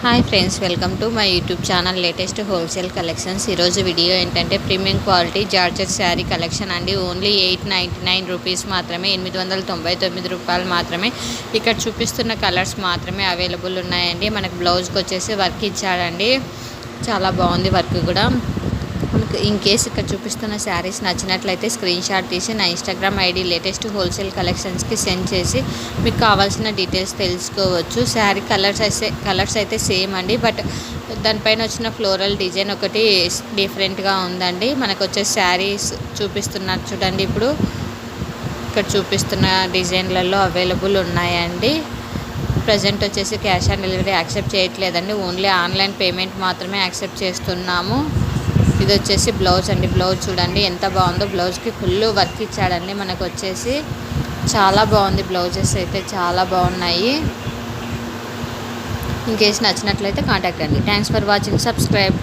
Hi friends, welcome to my YouTube channel latest wholesale collections. ఈరోజు video ఏంటంటే premium quality georgette sari collection అండి. Only 899 rupees మాత్రమే, 899 రూపాయలు మాత్రమే. ఇక్కడ చూపిస్తున్న కలర్స్ మాత్రమే అవైలబుల్ ఉన్నాయండి. మనకు బ్లౌజ్కి వచ్చేసి వర్క్ ఇచ్చాడండి, చాలా బాగుంది వర్క్ కూడా. మనకు ఇన్ కేస్ ఇక్కడ చూపిస్తున్న శారీస్ నచ్చినట్లయితే స్క్రీన్ షాట్ తీసి నా ఇన్స్టాగ్రామ్ ఐడి లేటెస్ట్ హోల్సేల్ కలెక్షన్స్కి సెండ్ చేసి మీకు కావాల్సిన డీటెయిల్స్ తెలుసుకోవచ్చు. శారీ కలర్స్ అయితే సేమ్ అండి, బట్ దానిపైన వచ్చిన ఫ్లోరల్ డిజైన్ ఒకటి డిఫరెంట్గా ఉందండి. మనకు వచ్చే శారీస్ చూపిస్తున్నారు చూడండి. ఇప్పుడు ఇక్కడ చూపిస్తున్న డిజైన్లలో అవైలబుల్ ఉన్నాయండి. ప్రజెంట్ వచ్చేసి క్యాష్ ఆన్ డెలివరీ యాక్సెప్ట్ చేయట్లేదండి, ఓన్లీ ఆన్లైన్ పేమెంట్ మాత్రమే యాక్సెప్ట్ చేస్తున్నాము. ఇది వచ్చేసి బ్లౌజ్ అండి. బ్లౌజ్ చూడండి ఎంత బాగుందో, బ్లౌజ్కి ఫుల్ వర్క్ ఇచ్చాడండి. మనకు వచ్చేసి చాలా బాగుంది, బ్లౌజెస్ అయితే చాలా బాగున్నాయి. ఇన్ కేస్ నచ్చినట్లయితే కాంటాక్ట్ అండి. Thanks for watching, subscribe.